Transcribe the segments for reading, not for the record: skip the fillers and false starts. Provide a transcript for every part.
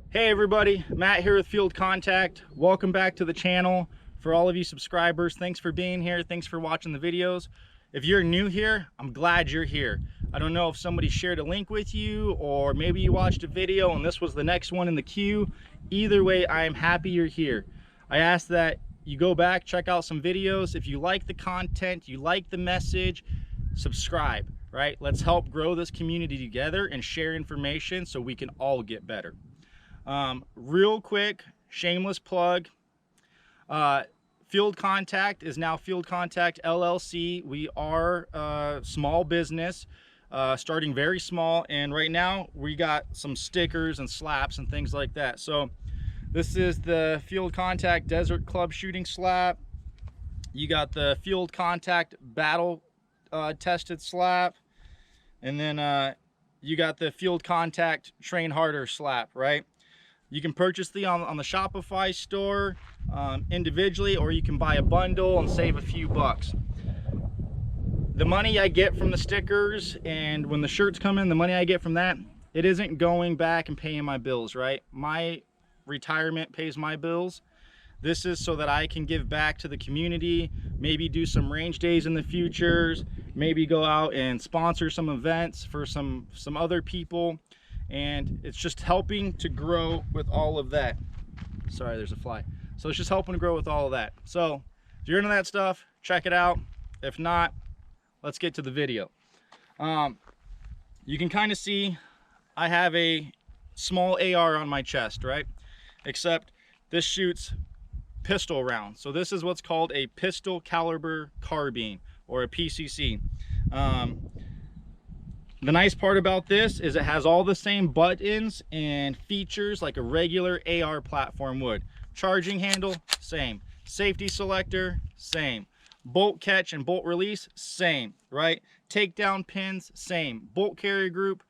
Hey everybody, Matt here with Field Contact. Welcome back to the channel. For all of you subscribers, thanks for being here. Thanks for watching the videos. If you're new here, I'm glad you're here. I don't know if somebody shared a link with you or maybe you watched a video and this was the next one in the queue. Either way, I am happy you're here. I ask that you go back, check out some videos. If you like the content, you like the message, subscribe, right? Let's help grow this community together and share information so we can all get better. Real quick, shameless plug. Field Contact is now Field Contact LLC. We are a small business, starting very small, and right now we got some stickers and slaps and things like that. So this is the Field Contact Desert Club shooting slap. You got the Field Contact Battle tested slap, and then you got the Field Contact Train Harder slap, right? You can purchase the on the Shopify store individually, or you can buy a bundle and save a few bucks. The money I get from the stickers and when the shirts come in, the money I get from that, it isn't going back and paying my bills, right? My retirement pays my bills. This is so that I can give back to the community, maybe do some range days in the futures, maybe go out and sponsor some events for some other people. And it's just helping to grow with all of that. Sorry, there's a fly. So it's just helping to grow with all of that. So if you're into that stuff, check it out. If not, let's get to the video. You can kind of see I have a small AR on my chest, right? Except this shoots pistol rounds. So this is what's called a pistol caliber carbine, or a PCC. The nice part about this is it has all the same buttons and features like a regular AR platform would. Charging handle, same. Safety selector, same. Bolt catch and bolt release, same, right? Takedown pins, same. Bolt carrier group,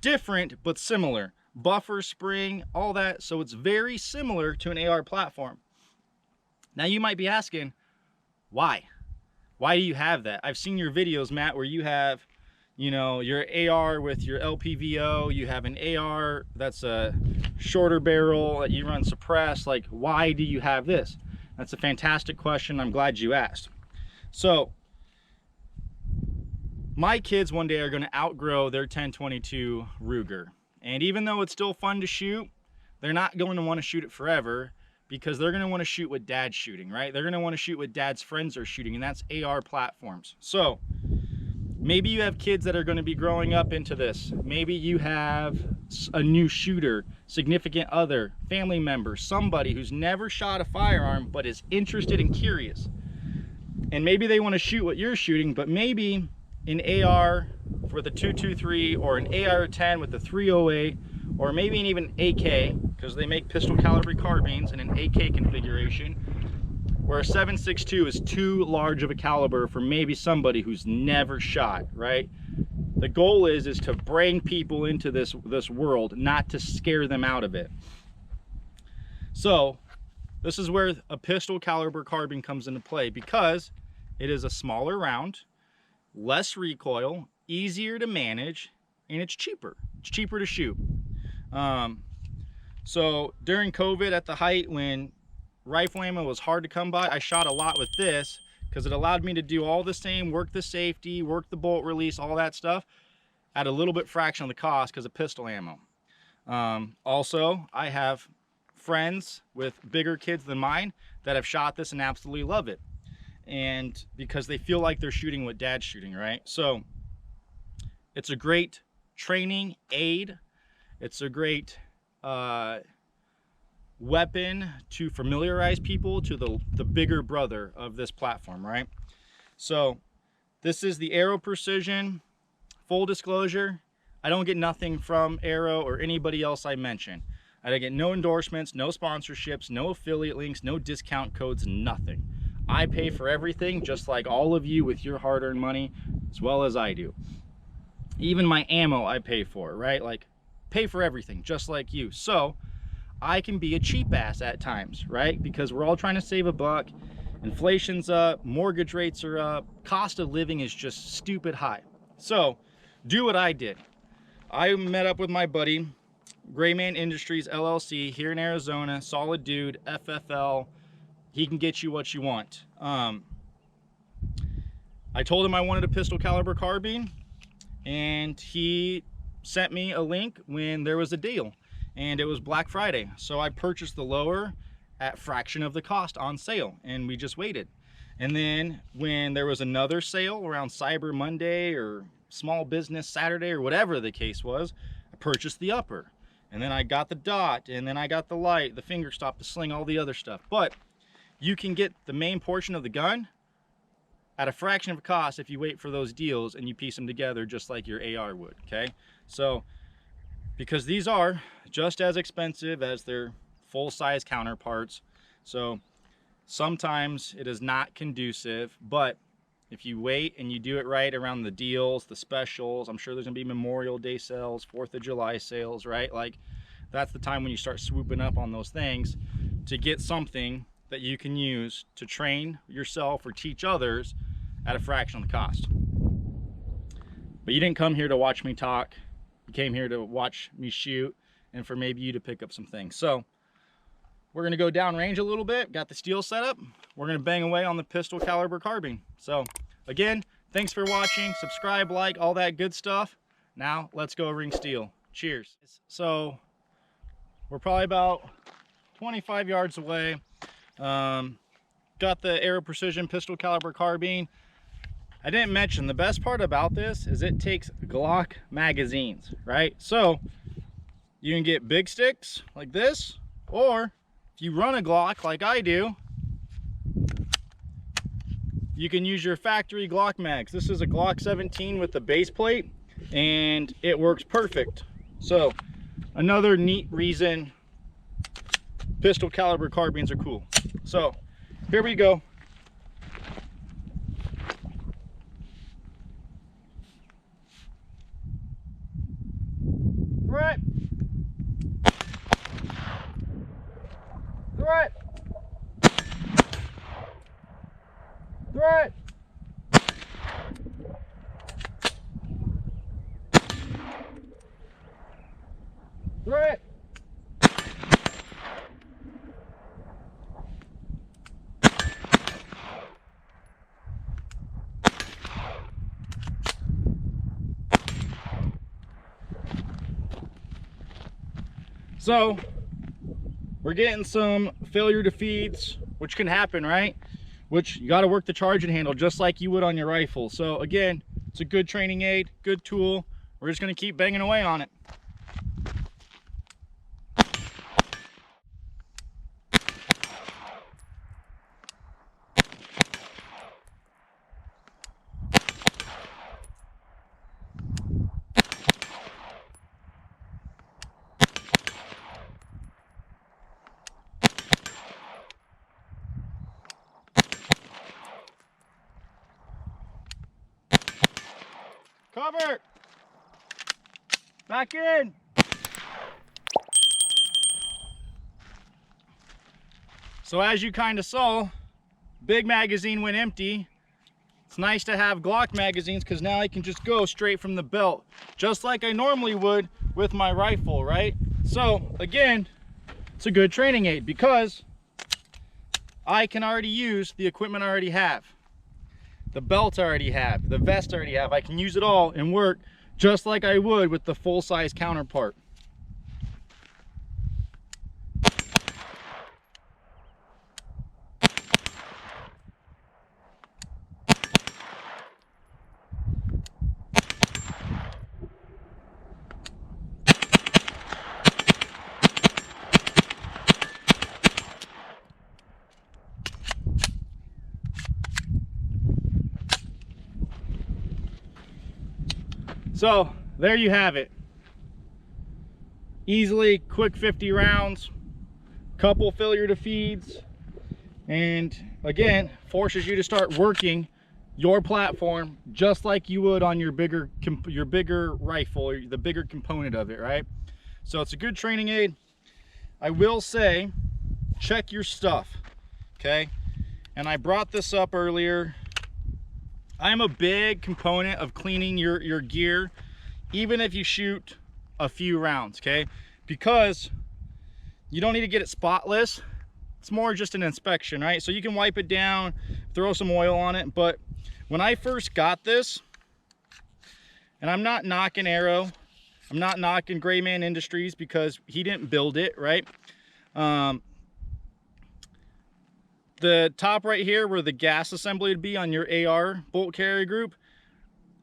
different but similar. Buffer spring, all that. So it's very similar to an AR platform. Now you might be asking, why? Why do you have that? I've seen your videos, Matt, where you have, you know, your AR with your LPVO, you have an AR that's a shorter barrel that you run suppressed. Like, why do you have this? That's a fantastic question. I'm glad you asked. So my kids one day are going to outgrow their 1022 Ruger. And even though it's still fun to shoot, they're not going to want to shoot it forever, because they're going to want to shoot what dad's shooting, right? They're going to want to shoot what dad's friends are shooting, and that's AR platforms. So maybe you have kids that are going to be growing up into this. Maybe you have a new shooter, significant other, family member, somebody who's never shot a firearm but is interested and curious. And maybe they want to shoot what you're shooting, but maybe an AR for the 223 or an AR-10 with the 308, or maybe even an AK, because they make pistol caliber carbines in an AK configuration, where a 7.62 is too large of a caliber for maybe somebody who's never shot, right? The goal is to bring people into this world, not to scare them out of it. So this is where a pistol caliber carbine comes into play, because it is a smaller round, less recoil, easier to manage, and it's cheaper. It's cheaper to shoot. So during COVID, at the height when rifle ammo was hard to come by, I shot a lot with this because it allowed me to do all the same, work the safety, work the bolt release, all that stuff at a little bit fraction of the cost because of pistol ammo. Also, I have friends with bigger kids than mine that have shot this and absolutely love it. And because they feel like they're shooting what dad's shooting, right? So it's a great training aid. It's a great weapon to familiarize people to the bigger brother of this platform, right? So this is the Aero Precision. Full disclosure, I don't get nothing from Aero or anybody else I mention. I get no endorsements, no sponsorships, no affiliate links, no discount codes, nothing. I pay for everything, just like all of you with your hard-earned money, as well as I do. Even my ammo I pay for, right? Like, pay for everything, just like you. So I can be a cheap ass at times, right? Because we're all trying to save a buck. Inflation's up, mortgage rates are up, cost of living is just stupid high. So do what I did. I met up with my buddy Gray Man Industries LLC here in Arizona. Solid dude, FFL. He can get you what you want. I told him I wanted a pistol caliber carbine, and he sent me a link when there was a deal, and it was Black Friday. So I purchased the lower at fraction of the cost on sale, and we just waited. And then when there was another sale around Cyber Monday or Small Business Saturday or whatever the case was, I purchased the upper, and then I got the dot, and then I got the light, the finger stop, the sling, all the other stuff. But you can get the main portion of the gun at a fraction of the cost if you wait for those deals and you piece them together just like your AR would, okay? So, because these are just as expensive as their full-size counterparts, so sometimes it is not conducive, but if you wait and you do it right around the deals, the specials, I'm sure there's gonna be Memorial Day sales, 4th of July sales, right? Like, that's the time when you start swooping up on those things to get something that you can use to train yourself or teach others at a fraction of the cost. But you didn't come here to watch me talk. You came here to watch me shoot and for maybe you to pick up some things. So we're gonna go down range a little bit, got the steel set up. We're gonna bang away on the pistol caliber carbine. So again, thanks for watching, subscribe, like, all that good stuff. Now let's go ring steel. Cheers. So we're probably about 25 yards away. Got the Aero Precision pistol caliber carbine. I didn't mention the best part about this is it takes Glock magazines, right? So you can get big sticks like this, or if you run a Glock like I do, you can use your factory Glock mags. This is a Glock 17 with the base plate, and it works perfect. So another neat reason pistol caliber carbines are cool. So here we go. Right. Right. Right. Right. So we're getting some failure to feeds, which can happen, right? Which you got to work the charging handle just like you would on your rifle. So again, it's a good training aid, good tool. We're just going to keep banging away on it. Cover! Back in! So as you kind of saw, big magazine went empty. It's nice to have Glock magazines because now I can just go straight from the belt, just like I normally would with my rifle, right? So again, it's a good training aid because I can already use the equipment I already have. The belt I already have, the vest I already have. I can use it all and work just like I would with the full-size counterpart. So there you have it. Easily quick 50 rounds, couple failure to feeds, and again forces you to start working your platform just like you would on your bigger rifle, or the bigger component of it, right? So it's a good training aid. I will say, check your stuff, okay? And I brought this up earlier. I'm a big component of cleaning your gear, even if you shoot a few rounds, okay? because you don't need to get it spotless. It's more just an inspection, right? So you can wipe it down, throw some oil on it. But when I first got this, and I'm not knocking Aero, I'm not knocking Gray Man Industries because he didn't build it, right? The top right here where the gas assembly would be on your AR bolt carrier group,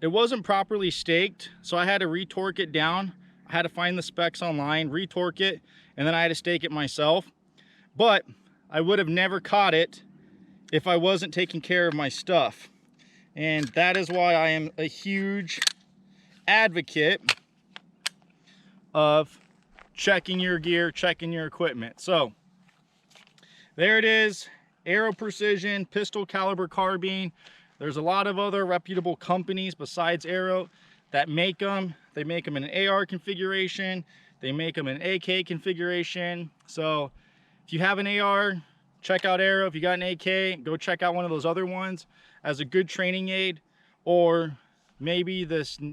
it wasn't properly staked, so I had to retorque it down. I had to find the specs online, retorque it, and then I had to stake it myself. But I would have never caught it if I wasn't taking care of my stuff. And that is why I am a huge advocate of checking your gear, checking your equipment. So there it is, Aero Precision pistol caliber carbine. There's a lot of other reputable companies besides Aero that make them. They make them in an AR configuration, they make them in AK configuration. So if you have an AR, check out Aero. If you got an AK, go check out one of those other ones as a good training aid, or maybe the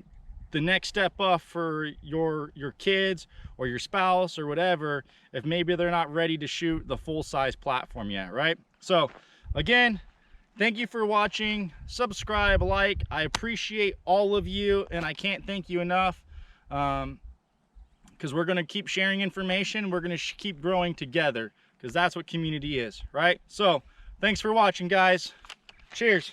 next step up for your kids or your spouse or whatever, if maybe they're not ready to shoot the full-size platform yet, right? So again, thank you for watching. Subscribe, like. I appreciate all of you, and I can't thank you enough, because we're going to keep sharing information. We're going to keep growing together, because that's what community is, right? So thanks for watching, guys. Cheers.